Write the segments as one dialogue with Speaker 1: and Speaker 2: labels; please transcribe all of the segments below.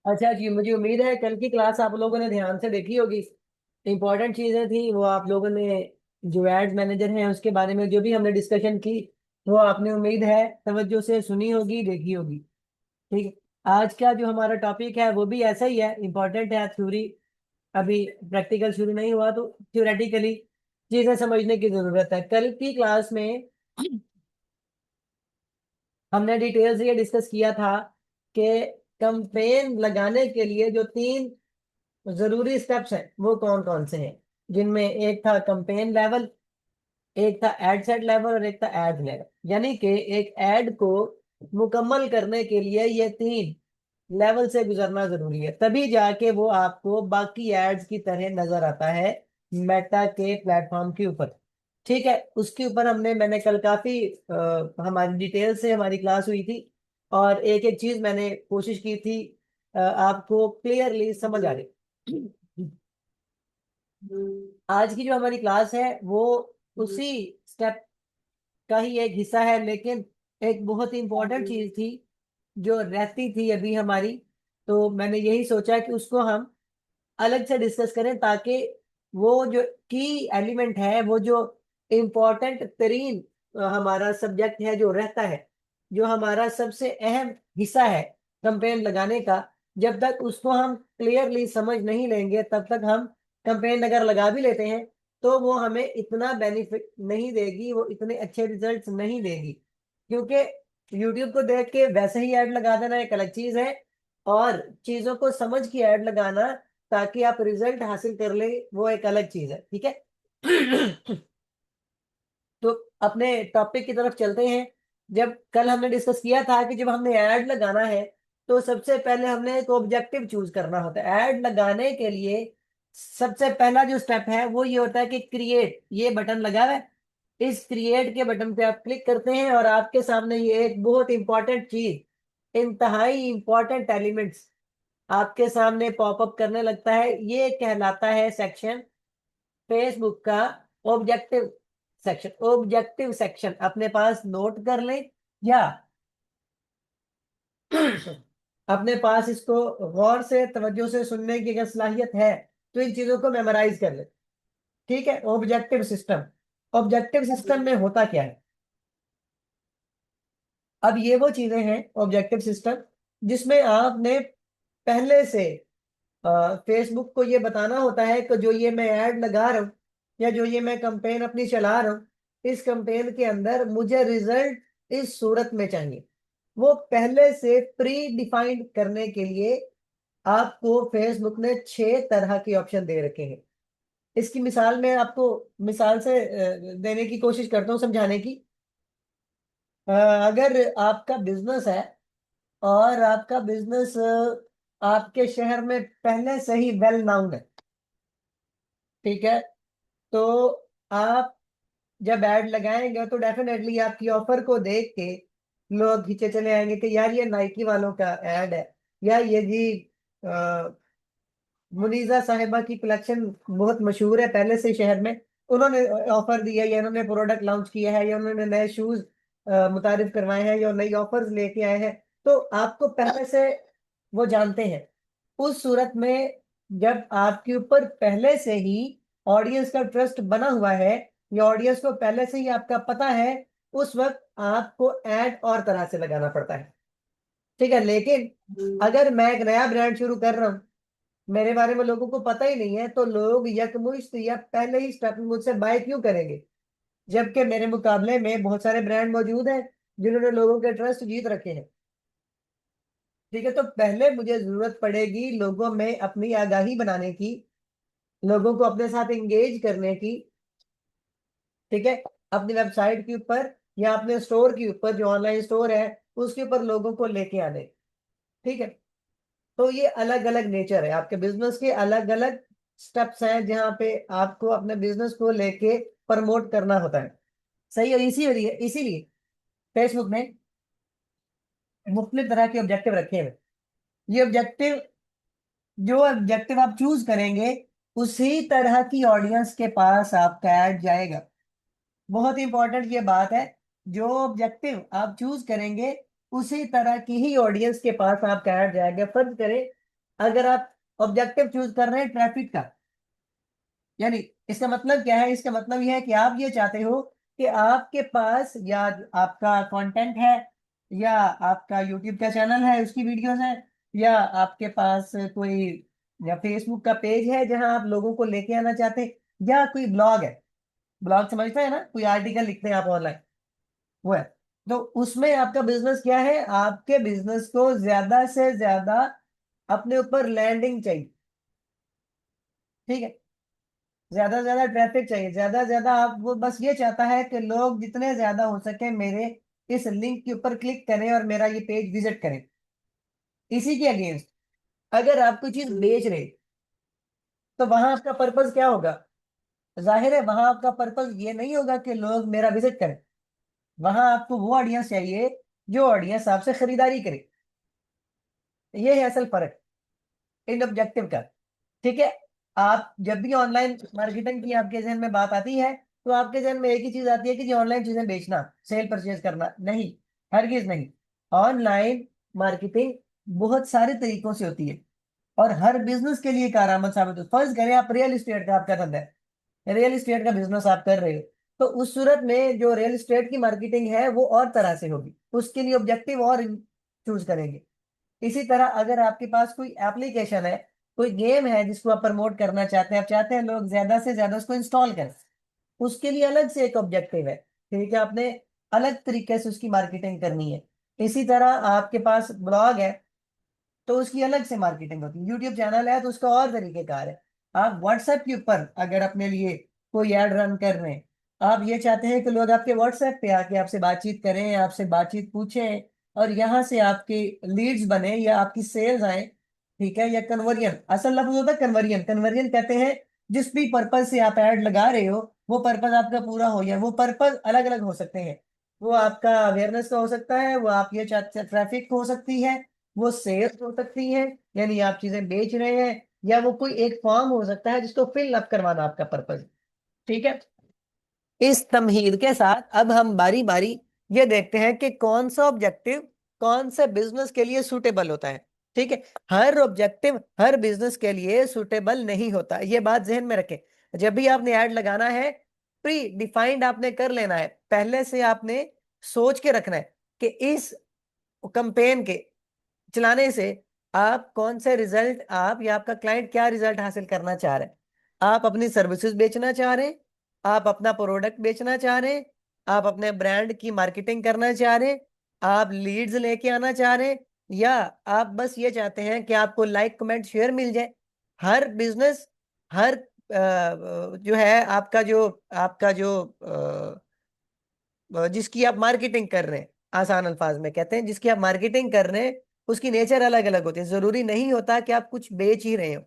Speaker 1: अच्छा जी, मुझे उम्मीद है कल की क्लास आप लोगों ने ध्यान से देखी होगी। इंपॉर्टेंट चीजें थी वो आप लोगों ने, जो एड्स मैनेजर हैं उसके बारे में जो भी हमने डिस्कशन की, वो आपने उम्मीद है तवज्जो से सुनी होगी, देखी होगी। ठीक है। आज का जो हमारा टॉपिक है वो भी ऐसा ही है, इंपॉर्टेंट है। थ्योरी अभी प्रैक्टिकल शुरू नहीं हुआ, तो थ्योरेटिकली चीजें समझने की जरूरत है। कल की क्लास में हमने डिटेल से ये डिस्कस किया था कि कंपेन लगाने के लिए जो तीन जरूरी स्टेप्स हैं वो कौन कौन से हैं, जिनमें एक था कंपेन लेवल, एक था एड सेट लेवल और एक था एड लेवल। यानी कि एक एड को मुकम्मल करने के लिए ये तीन लेवल से गुजरना जरूरी है, तभी जाके वो आपको बाकी एड्स की तरह नजर आता है मेटा के प्लेटफॉर्म के ऊपर। ठीक है। उसके ऊपर मैंने कल काफी हमारी डिटेल से हमारी क्लास हुई थी, और एक एक चीज मैंने कोशिश की थी आपको क्लियरली समझ आ रही। आज की जो हमारी क्लास है वो उसी स्टेप का ही एक हिस्सा है, लेकिन एक बहुत ही इंपॉर्टेंट चीज थी जो रहती थी अभी हमारी, तो मैंने यही सोचा कि उसको हम अलग से डिस्कस करें, ताकि वो जो की एलिमेंट है, वो जो इम्पोर्टेंट तरीन हमारा सब्जेक्ट है जो रहता है, जो हमारा सबसे अहम हिस्सा है कंपेन लगाने का, जब तक उसको हम क्लियरली समझ नहीं लेंगे तब तक हम कंपेन अगर लगा भी लेते हैं तो वो हमें इतना बेनिफिट नहीं देगी, वो इतने अच्छे रिजल्ट्स नहीं देगी। क्योंकि यूट्यूब को देख के वैसे ही ऐड लगा देना एक अलग चीज है, और चीजों को समझ के ऐड लगाना ताकि आप रिजल्ट हासिल कर ले, वो एक अलग चीज है। ठीक है। तो अपने टॉपिक की तरफ चलते हैं। जब कल हमने डिस्कस किया था कि जब हमने ऐड लगाना है तो सबसे पहले हमने एक ऑब्जेक्टिव चूज करना होता है। ऐड लगाने के लिए सबसे पहला जो स्टेप है वो ये होता है कि क्रिएट, ये बटन लगा हुआ है, इस क्रिएट के बटन पे आप क्लिक करते हैं और आपके सामने ये एक बहुत इंपॉर्टेंट चीज, इंतहाई इंपॉर्टेंट एलिमेंट्स आपके सामने पॉपअप करने लगता है। ये कहलाता है सेक्शन फेसबुक का ऑब्जेक्टिव सेक्शन। ऑब्जेक्टिव सेक्शन अपने पास नोट कर लें, या अपने पास इसको गौर से तवज्जो से सुनने की अगर सलाहियत है तो इन चीजों को मेमोराइज कर ले। ठीक है। ऑब्जेक्टिव सिस्टम, ऑब्जेक्टिव सिस्टम में होता क्या है? अब ये वो चीजें हैं ऑब्जेक्टिव सिस्टम जिसमें आपने पहले से फेसबुक को ये बताना होता है कि जो ये मैं ऐड लगा रहा हूँ या जो ये मैं कंपेन अपनी चला रहा हूँ, इस कंपेन के अंदर मुझे रिजल्ट इस सूरत में चाहिए। वो पहले से प्री डिफाइंड करने के लिए आपको फेसबुक ने 6 तरह के ऑप्शन दे रखे हैं। इसकी मिसाल मैं आपको मिसाल से देने की कोशिश करता हूँ समझाने की। अगर आपका बिजनेस है और आपका बिजनेस आपके शहर में पहले से ही वेल नाउन है, ठीक है, तो आप जब ऐड लगाएंगे तो डेफिनेटली आपकी ऑफर को देख के लोग खींचे चले आएंगे कि यार ये नाइकी वालों का ऐड है, या ये जी अ, मुनीजा साहिबा की कलेक्शन बहुत मशहूर है पहले से शहर में, उन्होंने ऑफर दिया है या उन्होंने प्रोडक्ट लॉन्च किया है या उन्होंने नए शूज मुतारिफ करवाए हैं या नई ऑफर्स लेके आए हैं, तो आपको पहले से वो जानते हैं। उस सूरत में जब आपके ऊपर पहले से ही ऑडियंस का ट्रस्ट बना हुआ है या ऑडियंस को पहले से ही आपका पता है, उस वक्त आपको ऐड और तरह से लगाना पड़ता है। ठीक है। लेकिन अगर मैं एक नया ब्रांड शुरू कर रहा हूँ, मेरे बारे में लोगों को पता ही नहीं है, तो लोग यकमुश्त या पहले ही स्टेप में मुझसे बाय क्यों करेंगे, जबकि मेरे मुकाबले में बहुत सारे ब्रांड मौजूद हैं जिन्होंने लोगों के ट्रस्ट जीत रखे हैं। ठीक है। तो पहले मुझे जरूरत पड़ेगी लोगों में अपनी आगाही बनाने की, लोगों को अपने साथ एंगेज करने की। ठीक है। अपनी वेबसाइट के ऊपर या अपने स्टोर के ऊपर, जो ऑनलाइन स्टोर है उसके ऊपर लोगों को लेके आने। ठीक है। तो ये अलग अलग नेचर है, आपके बिजनेस के अलग अलग स्टेप्स हैं जहाँ पे आपको अपने बिजनेस को लेके प्रमोट करना होता है। सही है। इसीलिए इसीलिए फेसबुक ने मुख्तलिफ तरह के ऑब्जेक्टिव रखे हैं। ये ऑब्जेक्टिव, जो ऑब्जेक्टिव आप चूज करेंगे उसी तरह की ऑडियंस के पास आपका ऐड जाएगा। बहुत इंपॉर्टेंट ये बात है, जो ऑब्जेक्टिव आप चूज करेंगे उसी तरह की ही ऑडियंस के पास आपका ऐड जाएगा। फर्ज करें अगर आप ऑब्जेक्टिव चूज कर रहे हैं ट्रैफिक का, यानी इसका मतलब क्या है, इसका मतलब यह है कि आप ये चाहते हो कि आपके पास या आपका कंटेंट है, या आपका यूट्यूब का चैनल है उसकी वीडियोस है, या आपके पास कोई या फेसबुक का पेज है जहां आप लोगों को लेके आना चाहते हैं, या कोई ब्लॉग है, ब्लॉग समझते हैं ना, कोई आर्टिकल लिखते हैं आप ऑनलाइन, वो है। तो उसमें आपका बिजनेस क्या है, आपके बिजनेस को ज्यादा से ज्यादा अपने ऊपर लैंडिंग चाहिए, ठीक है, ज्यादा से ज्यादा ट्रैफिक चाहिए, ज्यादा से ज्यादा आप, वो बस ये चाहता है कि लोग जितने ज्यादा हो सके मेरे इस लिंक के ऊपर क्लिक करें और मेरा ये पेज विजिट करें। इसी के अगेंस्ट अगर आप कोई चीज बेच रहे, तो वहां आपका पर्पज क्या होगा, जाहिर है वहां आपका पर्पज ये नहीं होगा कि लोग मेरा विजिट करें, वहां आपको वो ऑडियंस चाहिए जो ऑडियंस आपसे खरीदारी करे। ये है असल फर्क इन ऑब्जेक्टिव का, ठीक है। आप जब भी ऑनलाइन मार्केटिंग की आपके जहन में बात आती है, तो आपके जहन में एक ही चीज आती है कि जी ऑनलाइन चीजें बेचना, सेल परचेज करना, नहीं, हरगिज नहीं। ऑनलाइन मार्केटिंग बहुत सारे तरीकों से होती है और हर बिजनेस के लिए कारआमद साबित हो। फर्ज करें आप रियल इस्टेट का आपका धंधा है, रियल इस्टेट का बिजनेस आप कर रहे हो, तो उस सूरत में जो रियल इस्टेट की मार्केटिंग है वो और तरह से होगी, उसके लिए ऑब्जेक्टिव और चूज करेंगे। इसी तरह अगर आपके पास कोई एप्लीकेशन है, कोई गेम है जिसको आप प्रमोट करना चाहते हैं, आप चाहते हैं लोग ज्यादा से ज्यादा उसको इंस्टॉल करें, उसके लिए अलग से एक ऑब्जेक्टिव है, ठीक है, आपने अलग तरीके से उसकी मार्केटिंग करनी है। इसी तरह आपके पास ब्लॉग है, तो उसकी अलग से मार्केटिंग होती है। यूट्यूब चैनल है तो उसका और तरीकेकार है। आप व्हाट्सएप के ऊपर अगर अपने लिए कोई ऐड रन कर रहे हैं, आप ये चाहते हैं कि लोग आपके व्हाट्सएप पे आके आपसे बातचीत करें, आपसे बातचीत पूछें, और यहाँ से आपकी लीड्स बने या आपकी सेल्स आए, ठीक है, या कन्वर्जन, असल लफ्ज होता है कन्वर्जन, कन्वर्जन कहते हैं जिस भी पर्पज से आप ऐड लगा रहे हो वो पर्पज आपका पूरा हो जाए। वो पर्पज अलग अलग हो सकते हैं, वो आपका अवेयरनेस का हो सकता है, वो आप ये चाहते ट्रैफिक हो सकती है, वो सेल्स हो सकती है, यानी आप चीजें बेच रहे हैं, या वो कोई एक फॉर्म हो सकता है जिसको फिल अप करवाना आपका पर्पज, ठीक है। इस तमहीद के साथ अब हम बारी बारी ये देखते हैं कि कौन सा ऑब्जेक्टिव कौन से बिजनेस के लिए सूटेबल होता है, ठीक है। हर ऑब्जेक्टिव हर बिजनेस के लिए सूटेबल नहीं होता, ये बात जहन में रखें। जब भी आपने ऐड लगाना है, प्री डिफाइंड आपने कर लेना है, पहले से आपने सोच के रखना है कि इस कंपेन के चलाने से आप कौन से रिजल्ट, आप या आपका क्लाइंट क्या रिजल्ट हासिल करना चाह रहे हैं। आप अपनी सर्विसेज बेचना चाह रहे हैं, आप अपना प्रोडक्ट बेचना चाह रहे हैं, आप अपने ब्रांड की मार्केटिंग करना चाह रहे हैं, आप लीड्स लेके आना चाह रहे हैं, या आप बस ये चाहते हैं कि आपको लाइक कमेंट शेयर मिल जाए। हर बिजनेस, हर जो है आपका जो जिसकी आप मार्केटिंग कर रहे हैं, आसान अल्फाज में कहते हैं जिसकी आप मार्केटिंग कर रहे हैं, उसकी नेचर अलग अलग होती है। जरूरी नहीं होता कि आप कुछ बेच ही रहे हो।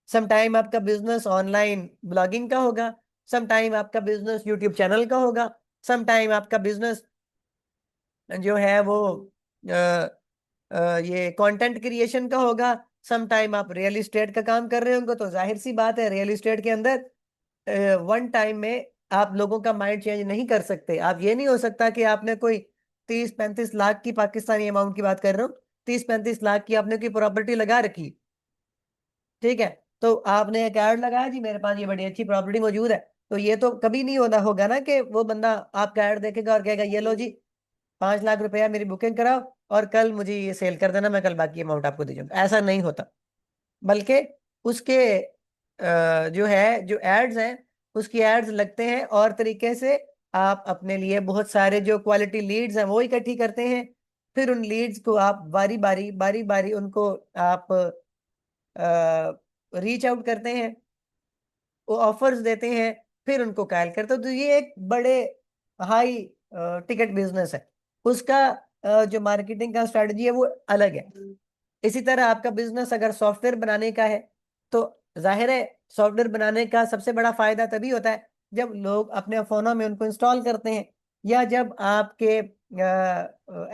Speaker 1: सम टाइम आपका बिजनेस ऑनलाइन ब्लॉगिंग का होगा, सम टाइम आपका बिजनेस यूट्यूब चैनल का होगा, सम टाइम आपका बिजनेस जो है वो ये कंटेंट क्रिएशन का होगा, सम टाइम आप रियल इस्टेट का काम कर रहे होंगे। तो जाहिर सी बात है रियल इस्टेट के अंदर वन टाइम में आप लोगों का माइंड चेंज नहीं कर सकते। आप ये नहीं हो सकता कि आपने कोई 30-35 लाख की, पाकिस्तानी अमाउंट की बात कर रहा हूँ, 30-35 लाख की आपने कोई प्रॉपर्टी लगा रखी, ठीक है, तो आपने एक ऐड लगाया जी मेरे पास ये बड़ी अच्छी प्रॉपर्टी मौजूद है, तो ये तो कभी नहीं होना होगा ना कि वो बंदा आपका ऐड देखेगा और कहेगा ये लो जी 5 लाख रुपया मेरी बुकिंग कराओ और कल मुझे ये सेल कर देना, मैं कल बाकी अमाउंट आपको दे दूंगा। ऐसा नहीं होता, बल्कि उसके जो है जो एड्स हैं, उसकी एड्स लगते हैं और तरीके से। आप अपने लिए बहुत सारे जो क्वालिटी लीड्स हैं वो इकट्ठी करते हैं, फिर उन लीड्स को आप बारी बारी उनको आप रीच आउट करते हैं, वो ऑफर्स देते हैं, फिर उनको कायल करते हो। तो ये एक बड़े हाई टिकट बिजनेस है, उसका जो मार्केटिंग का स्ट्रेटजी है वो अलग है। इसी तरह आपका बिजनेस अगर सॉफ्टवेयर बनाने का है, तो जाहिर है सॉफ्टवेयर बनाने का सबसे बड़ा फायदा तभी होता है जब लोग अपने फोनों में उनको इंस्टॉल करते हैं, या जब आपके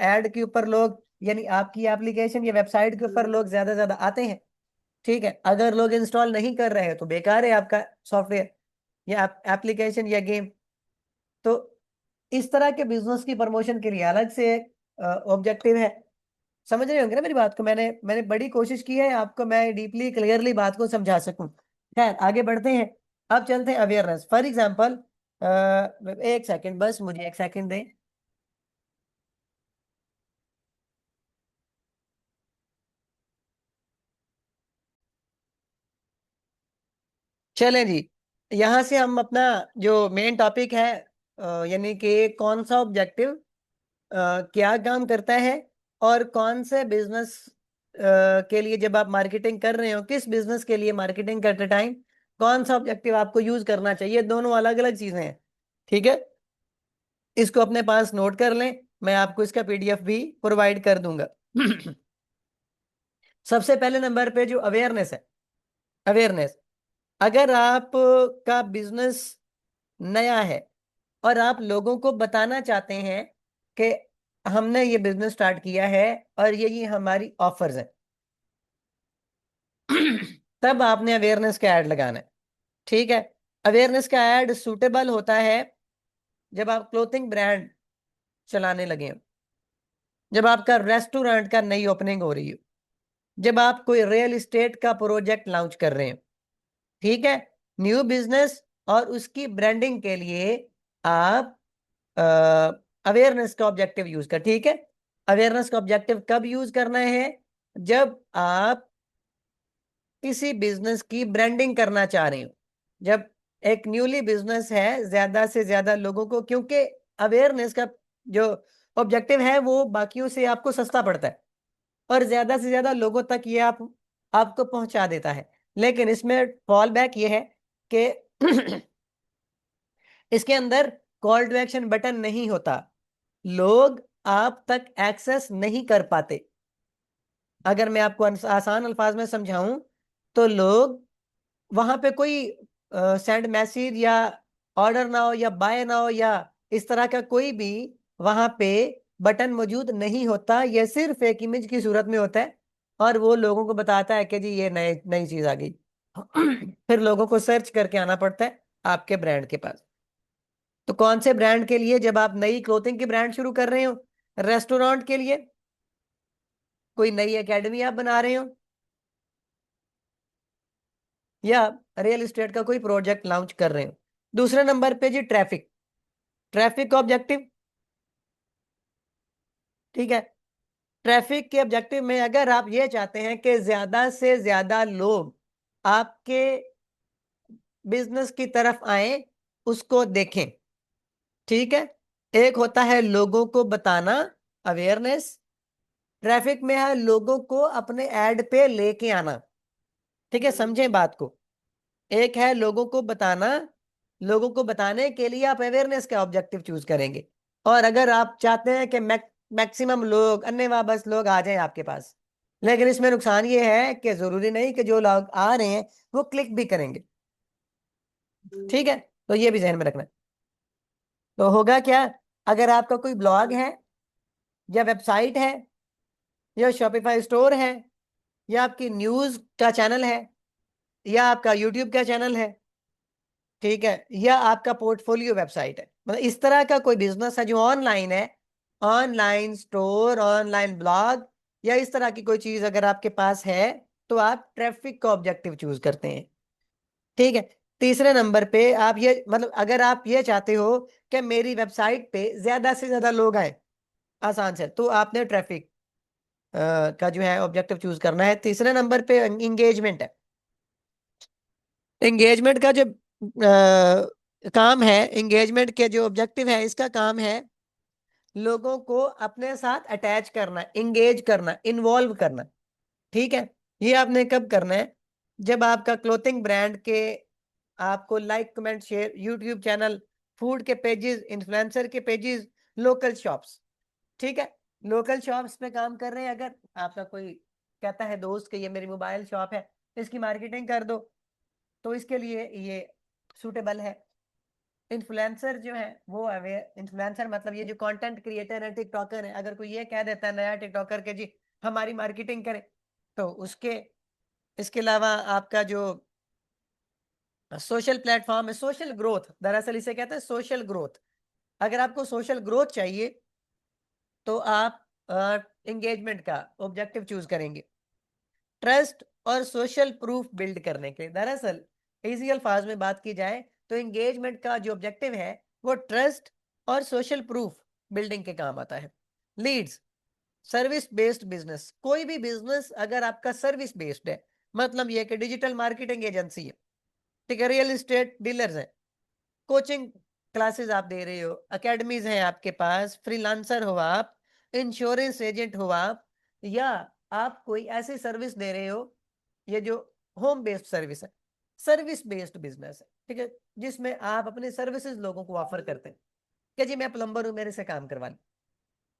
Speaker 1: ऐड के ऊपर लोग, यानी आपकी एप्लीकेशन या वेबसाइट के ऊपर लोग ज्यादा ज्यादा आते हैं, ठीक है। अगर लोग इंस्टॉल नहीं कर रहे हैं तो बेकार है आपका सॉफ्टवेयर या एप्लीकेशन या गेम। तो इस तरह के बिजनेस की प्रमोशन के लिए अलग से ऑब्जेक्टिव है, समझ रहे होंगे ना मेरी बात को? मैंने बड़ी कोशिश की है आपको मैं डीपली क्लियरली बात को समझा सकूं। खैर आगे बढ़ते हैं। अब चलते हैं अवेयरनेस। फॉर एग्जांपल, एक सेकंड, बस मुझे एक सेकंड दें। चलें जी, यहाँ से हम अपना जो मेन टॉपिक है, यानी कि कौन सा ऑब्जेक्टिव क्या काम करता है, और कौन से बिजनेस के लिए जब आप मार्केटिंग कर रहे हो, किस बिजनेस के लिए मार्केटिंग करते टाइम कौन सा ऑब्जेक्टिव आपको यूज करना चाहिए, दोनों अलग अलग चीजें हैं। ठीक है, इसको अपने पास नोट कर लें, मैं आपको इसका पीडीएफ भी प्रोवाइड कर दूंगा। सबसे पहले नंबर पे जो अवेयरनेस है, अवेयरनेस। अगर आप का बिजनेस नया है और आप लोगों को बताना चाहते हैं कि हमने ये बिजनेस स्टार्ट किया है और ये हमारी ऑफर्स हैं, तब आपने अवेयरनेस का ऐड लगाना है। ठीक है, अवेयरनेस का ऐड सूटेबल होता है जब आप क्लोथिंग ब्रांड चलाने लगे हो, जब आपका रेस्टोरेंट का नई ओपनिंग हो रही हो, जब आप कोई रियल एस्टेट का प्रोजेक्ट लॉन्च कर रहे हो। ठीक है, न्यू बिजनेस और उसकी ब्रांडिंग के लिए आप अवेयरनेस का ऑब्जेक्टिव यूज कर। ठीक है, अवेयरनेस का ऑब्जेक्टिव कब यूज करना है? जब आप किसी बिजनेस की ब्रांडिंग करना चाह रहे हो, जब एक न्यूली बिजनेस है, ज्यादा से ज्यादा लोगों को, क्योंकि अवेयरनेस का जो ऑब्जेक्टिव है वो बाकियों से आपको सस्ता पड़ता है और ज्यादा से ज्यादा लोगों तक ये आपको पहुंचा देता है। लेकिन इसमें फॉल बैक ये है कि इसके अंदर कॉल टू एक्शन बटन नहीं होता, लोग आप तक एक्सेस नहीं कर पाते। अगर मैं आपको आसान अल्फाज में समझाऊं तो लोग वहां पे कोई सेंड मैसेज या ऑर्डर ना हो या बाय ना हो या इस तरह का कोई भी वहां पे बटन मौजूद नहीं होता, यह सिर्फ एक इमेज की सूरत में होता है और वो लोगों को बताता है कि जी ये नई नई चीज आ गई। फिर लोगों को सर्च करके आना पड़ता है आपके ब्रांड के पास। तो कौन से ब्रांड के लिए? जब आप नई क्लोथिंग की ब्रांड शुरू कर रहे हो, रेस्टोरेंट के लिए, कोई नई एकेडमी आप बना रहे हो, या रियल एस्टेट का कोई प्रोजेक्ट लॉन्च कर रहे हो। दूसरे नंबर पे जी ट्रैफिक, ट्रैफिक का ऑब्जेक्टिव। ठीक है, ट्रैफिक के ऑब्जेक्टिव में अगर आप ये चाहते हैं कि ज्यादा से ज्यादा लोग आपके बिजनेस की तरफ आए, उसको देखें। ठीक है, एक होता है लोगों को बताना, अवेयरनेस। ट्रैफिक में है लोगों को अपने ऐड पे लेके आना। ठीक है, समझें बात को। एक है लोगों को बताना, लोगों को बताने के लिए आप अवेयरनेस का ऑब्जेक्टिव चूज करेंगे। और अगर आप चाहते हैं कि मैक्सिमम लोग, अन्य वाबस लोग आ जाएं आपके पास, लेकिन इसमें नुकसान ये है कि जरूरी नहीं कि जो लोग आ रहे हैं वो क्लिक भी करेंगे। ठीक है, तो ये भी ध्यान में रखना। तो होगा क्या, अगर आपका कोई ब्लॉग है या वेबसाइट है या शॉपिफाई स्टोर है या आपकी न्यूज का चैनल है या आपका यूट्यूब का चैनल है, ठीक है, या आपका पोर्टफोलियो वेबसाइट है, मतलब इस तरह का कोई बिजनेस है जो ऑनलाइन है, ऑनलाइन स्टोर, ऑनलाइन ब्लॉग या इस तरह की कोई चीज अगर आपके पास है, तो आप ट्रैफिक का ऑब्जेक्टिव चूज करते हैं। ठीक है, तीसरे नंबर पे आप ये, मतलब अगर आप ये चाहते हो कि मेरी वेबसाइट पे ज्यादा से ज्यादा लोग आए आसान से, तो आपने ट्रैफिक का जो है ऑब्जेक्टिव चूज करना है। तीसरे नंबर पे इंगेजमेंट है। एंगेजमेंट का जो काम है, एंगेजमेंट के जो ऑब्जेक्टिव है, इसका काम है लोगों को अपने साथ अटैच करना, एंगेज करना, इन्वॉल्व करना। ठीक है, ये आपने कब करना है? जब आपका क्लोथिंग ब्रांड के आपको like comment share, YouTube channel, food के पेजेस, इन्फ्लुएंसर के पेजेस, लोकल शॉप्स। ठीक है, लोकल शॉप्स पे काम कर रहे हैं, अगर आपका कोई कहता है दोस्त कि ये मेरी मोबाइल शॉप है, इसकी मार्केटिंग कर दो, तो इसके लिए ये सूटेबल है। इन्फ्लुएंसर जो है वो अवेयर, इन्फ्लुएंसर मतलब ये जो कंटेंट क्रिएटर है, टिकटॉकर है, अगर कोई ये कह देता है नया टिकटॉकर के जी हमारी मार्केटिंग करे, तो उसके, इसके अलावा आपका जो सोशल प्लेटफॉर्म है, सोशल ग्रोथ, दरअसल इसे कहते हैं सोशल ग्रोथ। अगर आपको सोशल ग्रोथ चाहिए तो आप एंगेजमेंट का ऑब्जेक्टिव चूज करेंगे ट्रस्ट और सोशल प्रूफ बिल्ड करने के। दरअसल इजी अल्फाज में बात की जाए तो एंगेजमेंट का जो ऑब्जेक्टिव है वो ट्रस्ट और सोशल प्रूफ बिल्डिंग के काम आता है। लीड्स, सर्विस बेस्ड बिजनेस, कोई भी बिजनेस अगर आपका सर्विस बेस्ड है, मतलब ये कि डिजिटल मार्केटिंग एजेंसी है, ठीक है, रियल एस्टेट डीलर्स है, कोचिंग क्लासेस आप दे रहे हो, एकेडमीज हैं आपके पास, फ्रीलांसर हो आप, इंश्योरेंस एजेंट हो आप, या आप कोई ऐसी सर्विस दे रहे हो, ये जो होम बेस्ड सर्विस है, सर्विस बेस्ड बिजनेस है, ठीक है, जिसमें आप अपने सर्विसेज लोगों को ऑफर करते हैं कि जी मैं प्लम्बर हूं, मेरे से काम करवा लें,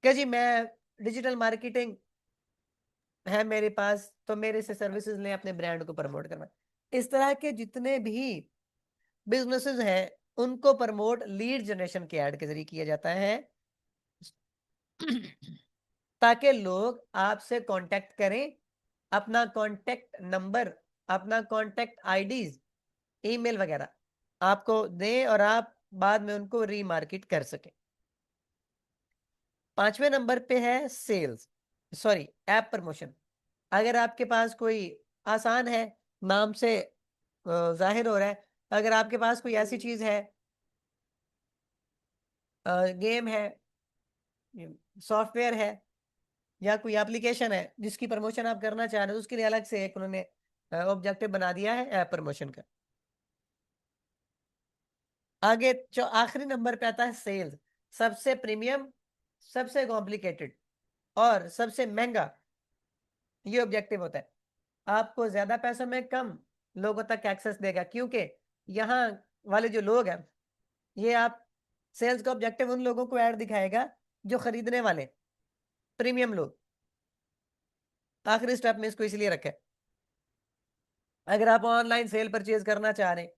Speaker 1: कि जी मैं डिजिटल मार्केटिंग है मेरे पास, तो मेरे से सर्विसेज लें, अपने ब्रांड को प्रमोट करवाएं। इस तरह के जितने भी बिजनेसेस हैं उनको प्रमोट लीड जनरेशन के ऐड के जरिए किया जाता है ताकि लोग आपसे कांटेक्ट करें, अपना कांटेक्ट नंबर, अपना कांटेक्ट आईडीज, ईमेल वगैरह आपको दें और आप बाद में उनको रीमार्केट कर सकें। 5वें नंबर पे है सेल्स, सॉरी ऐप प्रमोशन। अगर आपके पास कोई आसान है, नाम से जाहिर हो रहा है, अगर आपके पास कोई ऐसी चीज है, गेम है, सॉफ्टवेयर है, या कोई एप्लीकेशन है जिसकी प्रमोशन आप करना चाह रहे हो, तो उसके लिए अलग से एक उन्होंने ऑब्जेक्टिव बना दिया है ऐप प्रमोशन का। आगे जो आखिरी नंबर पे आता है सेल्स, सबसे प्रीमियम, सबसे कॉम्प्लिकेटेड और सबसे महंगा ये ऑब्जेक्टिव होता है। आपको ज्यादा पैसों में कम लोगों तक एक्सेस देगा, क्योंकि यहाँ वाले जो लोग हैं, ये आप सेल्स का ऑब्जेक्टिव उन लोगों को ऐड दिखाएगा जो खरीदने वाले, प्रीमियम लोग। आखिरी स्टेप में इसको इसलिए रखें, अगर आप ऑनलाइन सेल परचेज करना चाह रहे हैं,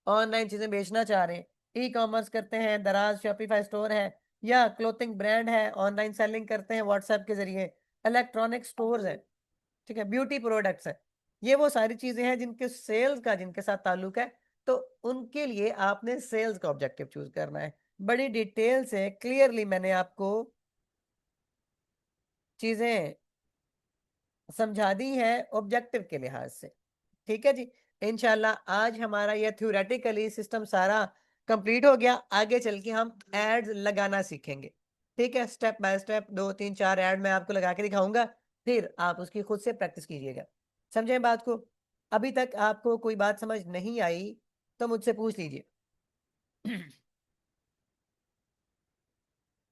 Speaker 1: ऑनलाइन चीजें बेचना चाह रहे हैं, ई कॉमर्स करते हैं, दराज शॉपिफाई स्टोर है, या क्लोथिंग ब्रांड है, ऑनलाइन सेलिंग करते हैं व्हाट्सएप के जरिए, इलेक्ट्रॉनिक स्टोर्स है, ठीक है, ब्यूटी प्रोडक्ट्स है, ये वो सारी चीजें हैं जिनके सेल्स का जिनके साथ ताल्लुक है, तो उनके लिए आपने सेल्स का ऑब्जेक्टिव चूज करना है। बड़ी डिटेल से क्लियरली मैंने आपको चीजें समझा दी है ऑब्जेक्टिव के लिहाज से, ठीक है जी। इंशाल्लाह आज हमारा यह थ्योरेटिकली सिस्टम सारा कंप्लीट हो गया, आगे चल के हम एड्स लगाना सीखेंगे, ठीक है, स्टेप बाय स्टेप 2 3 4 ऐड मैं आपको लगा के दिखाऊंगा, फिर आप उसकी खुद से प्रैक्टिस कीजिएगा। समझे बात को? अभी तक आपको कोई बात समझ नहीं आई तो मुझसे पूछ लीजिए।